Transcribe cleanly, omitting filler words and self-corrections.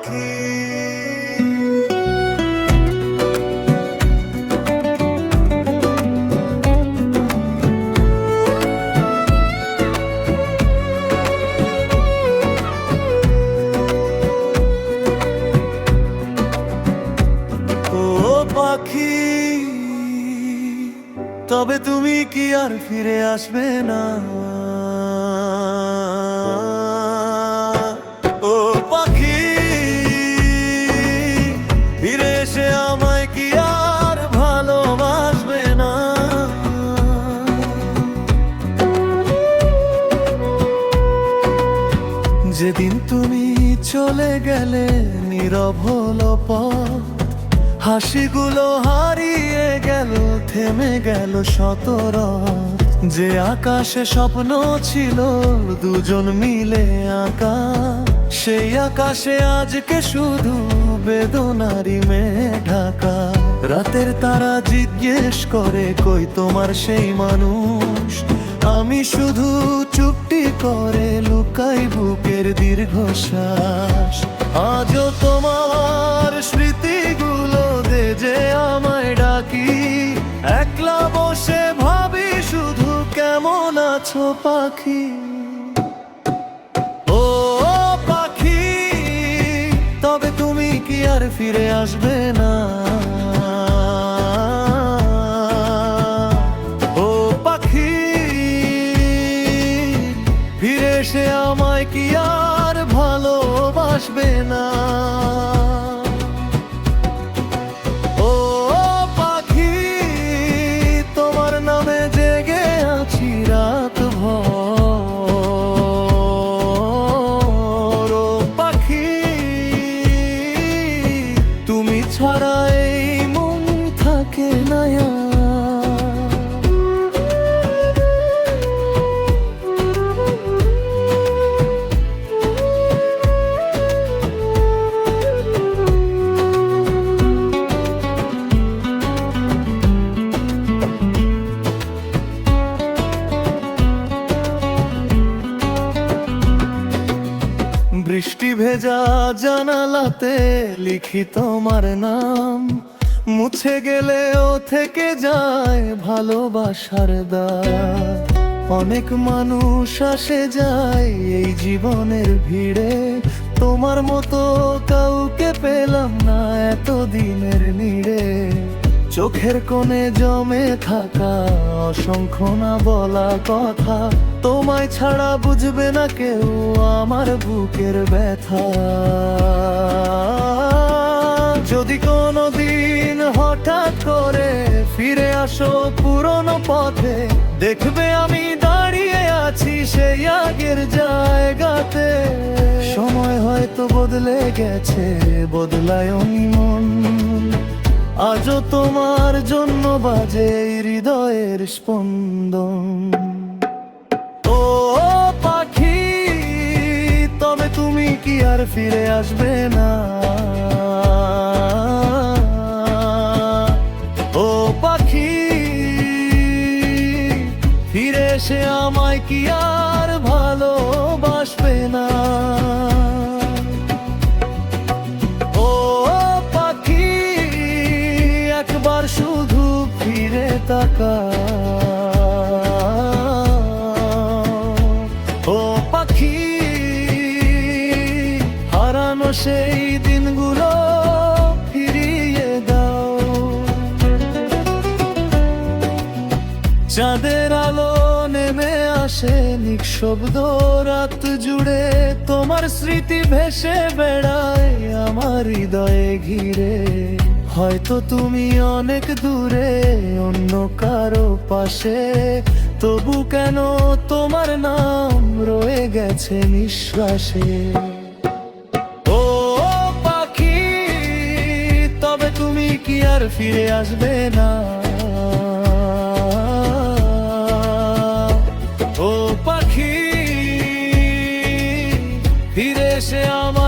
পাখি। ও পাখি, তবে তুমি কি আর ফিরে আসবে না? ও পাখি, ফিরে এসে আমায় কি আর ভালোবাসবে না? যেদিন তুমি চলে গেলে নীরব হলো পথ, হাসিগুলো হারিয়ে গেল, থেমে গেল শত রাত। যে আকাশে স্বপ্ন ছিল দুজন মিলে আঁকা, সেই আকাশে আজকে শুধু বেদনারি মেঘ ঢাকা। রাতের তারা জিজ্ঞেস করে কই তোমার সেই মানুষ, আমি শুধু চুপটি করে লুকাই বুকের দীর্ঘশ্বাস। আজও তোমার স্মৃতিগুলো দে যে আমায় ডাকি, একলা বসে ভাবি শুধু কেমন আছো পাখি। ও পাখি, তবে তুমি কি আর ফিরে আসবে না? ও পাখি, ফিরে এসে আমায় কি আর ভালোবাসবে না? ও পাখি, তোমার নামে জেগে আছি রাত ভর। ও পাখি, তুমি ছাড়া এই মন থাকে না আর। বৃষ্টি ভেজা জানালাতে লিখি তোমার নাম, মুছে গেলেও থেকে যায় ভালোবাসার দাগ। অনেক মানুষ আসে যায় এই জীবনের ভিড়ে, তোমার মতো কাউকে পেলাম না এতদিনের নিড়ে। চোখের কোণে জমে থাকা অসংখ্য না বলা কথা, তোমায় ছাড়া বুঝবে না কেউ আমার বুকের ব্যথা। যদি কোনোদিন হঠাৎ করে ফিরে আসো পুরনো পথে, দেখবে আমি দাঁড়িয়ে আছি সেই আগের জায়গাতে। সময় হয়তো বদলে গেছে, বদলায়নি মন, আজও তোমার জন্য বাজে হৃদয়ের স্পন্দন। ও পাখি, তবে তুমি কি আর ফিরে আসবে না? ও পাখি, ফিরে এসে আমায় কি আর ভালোবাসবে না? একবার শুধু ফিরে তাকাও। ও পাখি, হারানো সেই দিনগুলো ফিরিয়ে দাও। চাঁদের আলো নেমে আসে নিঃশব্দ রাত জুড়ে, তোমার স্মৃতি ভেসে বেড়ায় আমার হৃদয়ে ঘিরে। হয়তো তুমি অনেক দূরে অন্য কারো পাশে, তবু কেন তোমার নাম রয়ে গেছে নিঃশ্বাসে। ও পাখি, তবে তুমি কি আর ফিরে আসবে না? ও পাখি, ফিরে এসে আমার